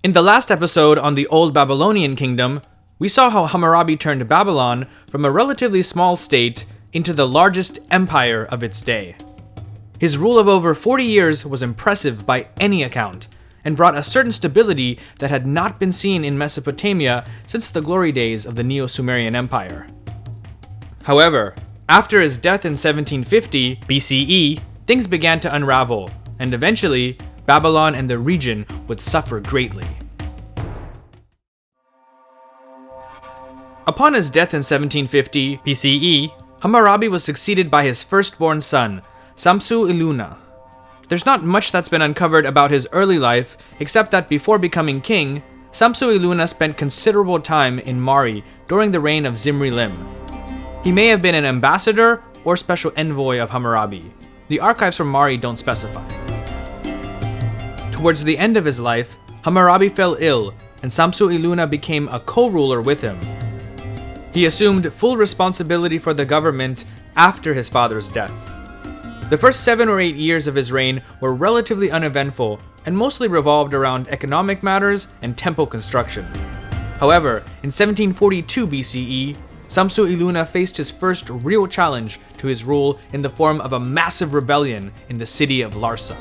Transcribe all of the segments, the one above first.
In the last episode on the Old Babylonian Kingdom, we saw how Hammurabi turned Babylon from a relatively small state into the largest empire of its day. His rule of over 40 years was impressive by any account, and brought a certain stability that had not been seen in Mesopotamia since the glory days of the Neo-Sumerian Empire. However, after his death in 1750 BCE, things began to unravel, and eventually, Babylon and the region would suffer greatly. Upon his death in 1750 BCE, Hammurabi was succeeded by his firstborn son, Samsu-iluna. There's not much that's been uncovered about his early life, except that before becoming king, Samsu-iluna spent considerable time in Mari during the reign of Zimri-Lim. He may have been an ambassador or special envoy of Hammurabi. The archives from Mari don't specify. Towards the end of his life, Hammurabi fell ill, and Samsu-iluna became a co-ruler with him. He assumed full responsibility for the government after his father's death. The first 7 or 8 years of his reign were relatively uneventful and mostly revolved around economic matters and temple construction. However, in 1742 BCE, Samsu-iluna faced his first real challenge to his rule in the form of a massive rebellion in the city of Larsa.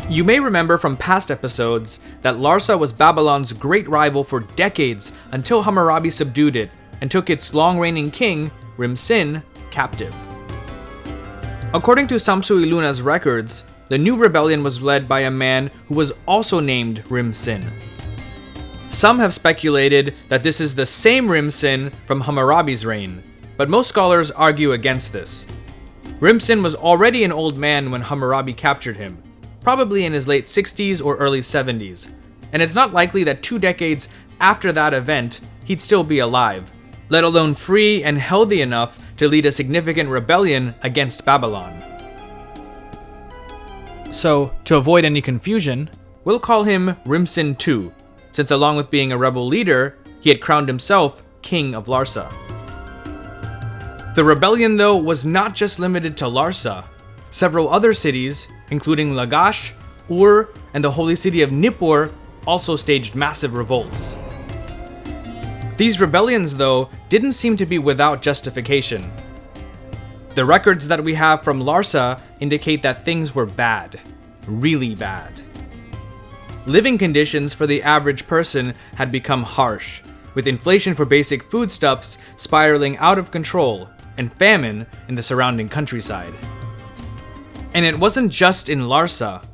You may remember from past episodes that Larsa was Babylon's great rival for decades until Hammurabi subdued it and took its long-reigning king, Rim-Sin, captive. According to Samsu-iluna's records, the new rebellion was led by a man who was also named Rim-Sin. Some have speculated that this is the same Rim-Sin from Hammurabi's reign, but most scholars argue against this. Rim-Sin was already an old man when Hammurabi captured him, probably in his late 60s or early 70s, and it's not likely that 2 decades after that event he'd still be alive, let alone free and healthy enough to lead a significant rebellion against Babylon. So, to avoid any confusion, we'll call him Rim-Sin II, since along with being a rebel leader, he had crowned himself King of Larsa. The rebellion, though, was not just limited to Larsa. Several other cities, including Lagash, Ur, and the holy city of Nippur, also staged massive revolts. These rebellions, though, didn't seem to be without justification. The records that we have from Larsa indicate that things were bad, really bad. Living conditions for the average person had become harsh, with inflation for basic foodstuffs spiraling out of control, and famine in the surrounding countryside. And it wasn't just in Larsa.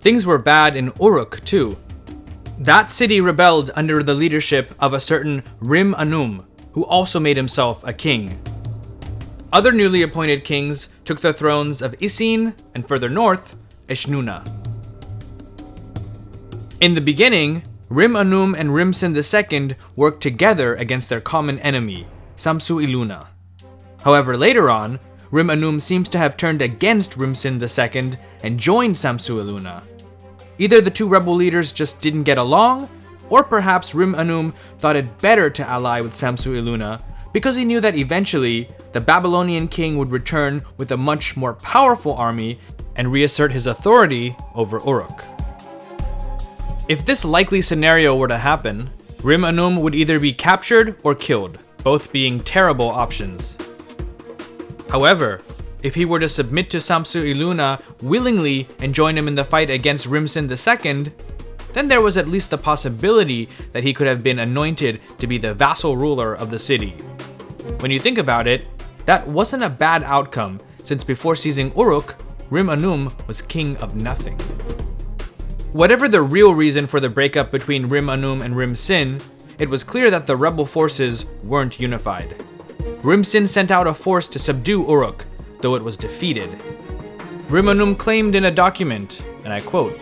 Things were bad in Uruk too. That city rebelled under the leadership of a certain Rim-Anum, who also made himself a king. Other newly appointed kings took the thrones of Isin and further north, Eshnuna. In the beginning, Rim-Anum and Rim-Sin II worked together against their common enemy, Samsu-iluna. However, later on, Rim-Anum seems to have turned against Rim-Sin II and joined Samsu-iluna. Either the two rebel leaders just didn't get along, or perhaps Rim-Anum thought it better to ally with Samsu-iluna because he knew that eventually the Babylonian king would return with a much more powerful army and reassert his authority over Uruk. If this likely scenario were to happen, Rim-Anum would either be captured or killed, both being terrible options. However, if he were to submit to Samsu-iluna willingly and join him in the fight against Rim-Sin II, then there was at least the possibility that he could have been anointed to be the vassal ruler of the city. When you think about it, that wasn't a bad outcome, since before seizing Uruk, Rim-Anum was king of nothing. Whatever the real reason for the breakup between Rim-Anum and Rim-Sin, it was clear that the rebel forces weren't unified. Rim-Sin sent out a force to subdue Uruk, though it was defeated. Rim-Anum claimed in a document, and I quote,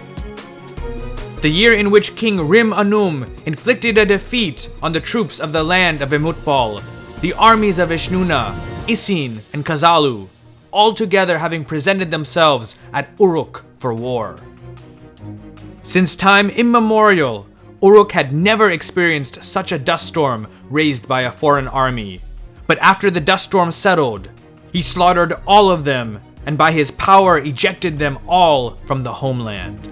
"The year in which King Rim-Anum inflicted a defeat on the troops of the land of Emutbal, the armies of Eshnuna, Isin, and Kazalu, all together having presented themselves at Uruk for war. Since time immemorial, Uruk had never experienced such a dust storm raised by a foreign army. But after the dust storm settled, he slaughtered all of them, and by his power ejected them all from the homeland."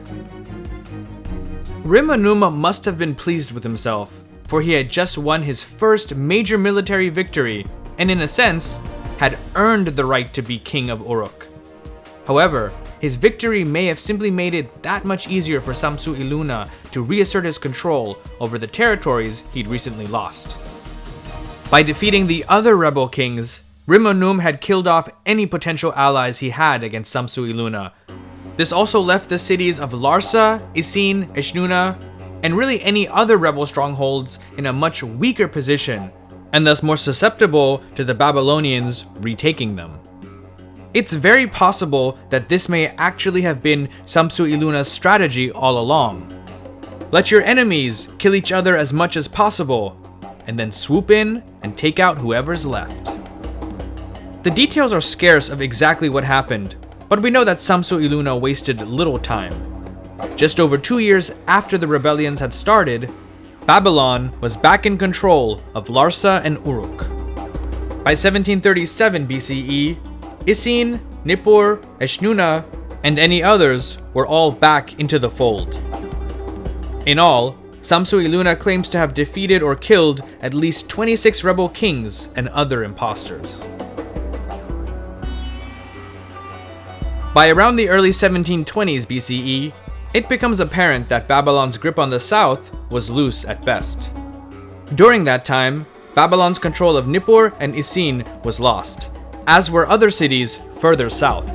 Rim-Anum must have been pleased with himself, for he had just won his first major military victory, and in a sense, had earned the right to be king of Uruk. However, his victory may have simply made it that much easier for Samsu-iluna to reassert his control over the territories he'd recently lost. By defeating the other rebel kings, Rim-Anum had killed off any potential allies he had against Samsu-iluna. This also left the cities of Larsa, Isin, Eshnuna, and really any other rebel strongholds in a much weaker position, and thus more susceptible to the Babylonians retaking them. It's very possible that this may actually have been Samsu-iluna's strategy all along. Let your enemies kill each other as much as possible, and then swoop in and take out whoever's left. The details are scarce of exactly what happened, but we know that Samsu-iluna wasted little time. Just over 2 years after the rebellions had started, Babylon was back in control of Larsa and Uruk. By 1737 BCE, Isin, Nippur, Eshnuna, and any others were all back into the fold. In all, Samsu-iluna claims to have defeated or killed at least 26 rebel kings and other impostors. By around the early 1720s BCE, it becomes apparent that Babylon's grip on the south was loose at best. During that time, Babylon's control of Nippur and Isin was lost, as were other cities further south.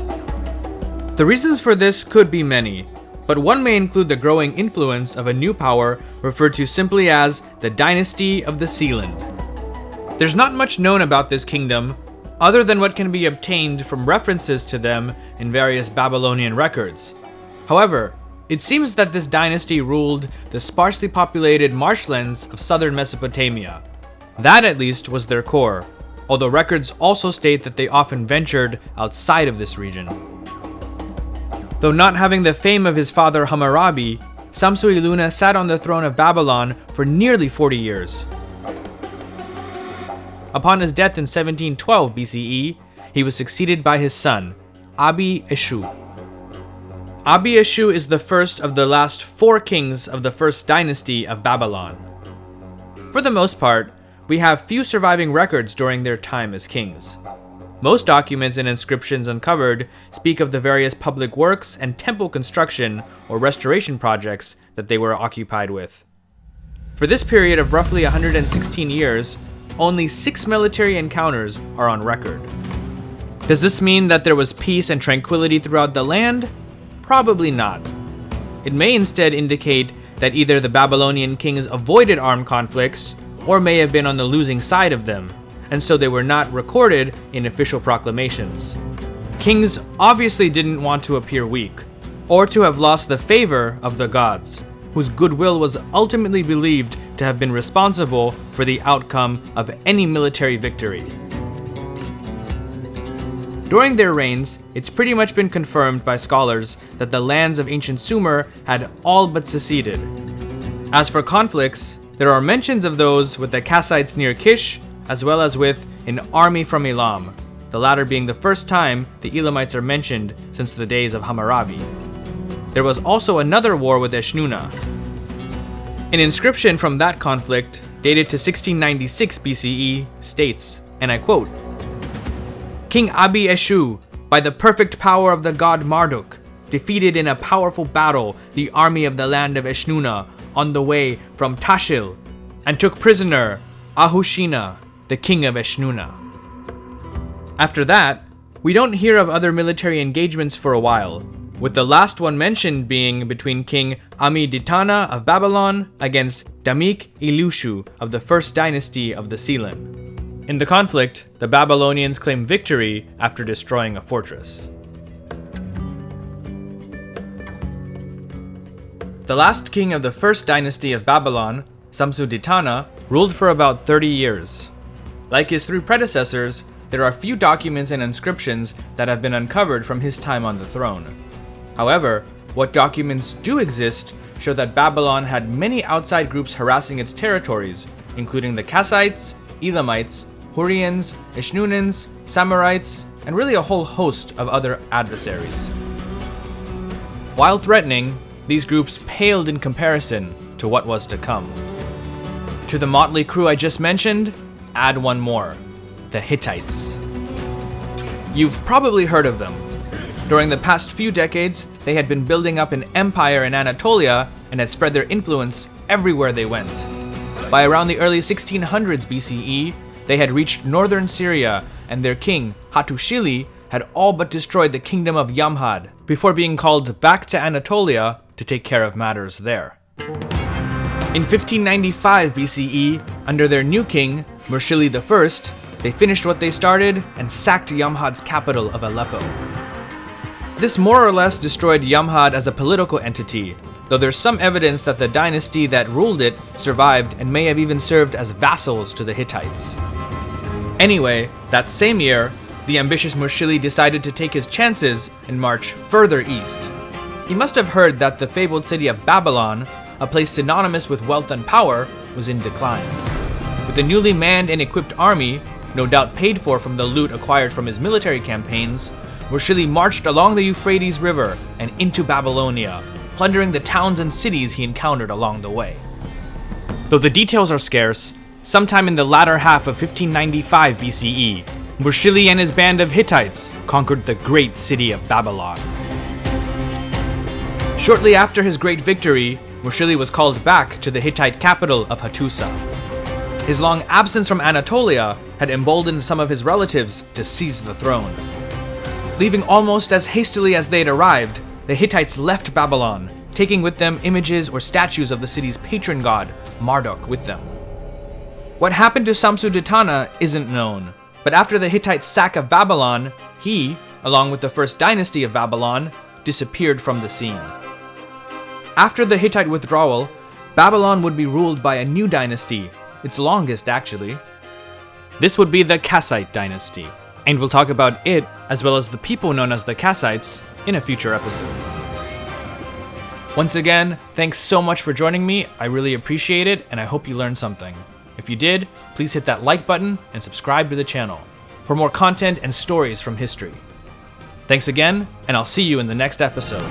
The reasons for this could be many, but one may include the growing influence of a new power referred to simply as the Dynasty of the Sealand. There's not much known about this kingdom, other than what can be obtained from references to them in various Babylonian records. However, it seems that this dynasty ruled the sparsely populated marshlands of southern Mesopotamia. That at least was their core, although records also state that they often ventured outside of this region. Though not having the fame of his father Hammurabi, Samsu-iluna sat on the throne of Babylon for nearly 40 years. Upon his death in 1712 BCE, he was succeeded by his son, Abi-eshu. Abi-eshu is the first of the last 4 kings of the First Dynasty of Babylon. For the most part, we have few surviving records during their time as kings. Most documents and inscriptions uncovered speak of the various public works and temple construction or restoration projects that they were occupied with. For this period of roughly 116 years, only 6 military encounters are on record. Does this mean that there was peace and tranquility throughout the land? Probably not. It may instead indicate that either the Babylonian kings avoided armed conflicts or may have been on the losing side of them, and so they were not recorded in official proclamations. Kings obviously didn't want to appear weak, or to have lost the favor of the gods, whose goodwill was ultimately believed to have been responsible for the outcome of any military victory. During their reigns, it's pretty much been confirmed by scholars that the lands of ancient Sumer had all but seceded. As for conflicts, there are mentions of those with the Kassites near Kish, as well as with an army from Elam, the latter being the first time the Elamites are mentioned since the days of Hammurabi. There was also another war with Eshnuna. An inscription from that conflict, dated to 1696 BCE, states, and I quote, "King Abi-eshu, by the perfect power of the god Marduk, defeated in a powerful battle the army of the land of Eshnuna on the way from Tashil, and took prisoner Ahushina, the king of Eshnuna." After that, we don't hear of other military engagements for a while, with the last one mentioned being between King Abi-ditana of Babylon against Abi-eshu of the First Dynasty of the Sealand. In the conflict, the Babylonians claimed victory after destroying a fortress. The last king of the First Dynasty of Babylon, Samsu-ditana, ruled for about 30 years. Like his 3 predecessors, there are few documents and inscriptions that have been uncovered from his time on the throne. However, what documents do exist show that Babylon had many outside groups harassing its territories, including the Kassites, Elamites, Hurrians, Eshnunans, Samarites, and really a whole host of other adversaries. While threatening, these groups paled in comparison to what was to come. To the motley crew I just mentioned, add one more: the Hittites. You've probably heard of them. During the past few decades, they had been building up an empire in Anatolia and had spread their influence everywhere they went. By around the early 1600s BCE, they had reached northern Syria, and their king, Hattushili, had all but destroyed the kingdom of Yamhad before being called back to Anatolia to take care of matters there. In 1595 BCE, under their new king, Murshili I, they finished what they started and sacked Yamhad's capital of Aleppo. This more or less destroyed Yamhad as a political entity, though there's some evidence that the dynasty that ruled it survived and may have even served as vassals to the Hittites. Anyway, that same year, the ambitious Murshili decided to take his chances and march further east. He must have heard that the fabled city of Babylon, a place synonymous with wealth and power, was in decline. With a newly manned and equipped army, no doubt paid for from the loot acquired from his military campaigns, Murshili marched along the Euphrates River and into Babylonia, plundering the towns and cities he encountered along the way. Though the details are scarce, sometime in the latter half of 1595 BCE, Murshili and his band of Hittites conquered the great city of Babylon. Shortly after his great victory, Murshili was called back to the Hittite capital of Hattusa. His long absence from Anatolia had emboldened some of his relatives to seize the throne. Leaving almost as hastily as they had arrived, the Hittites left Babylon, taking with them images or statues of the city's patron god, Marduk, with them. What happened to Samsu-ditana isn't known, but after the Hittite sack of Babylon, he, along with the First Dynasty of Babylon, disappeared from the scene. After the Hittite withdrawal, Babylon would be ruled by a new dynasty, its longest actually. This would be the Kassite dynasty, and we'll talk about it, as well as the people known as the Kassites, in a future episode. Once again, thanks so much for joining me. I really appreciate it, and I hope you learned something. If you did, please hit that like button and subscribe to the channel for more content and stories from history. Thanks again, and I'll see you in the next episode.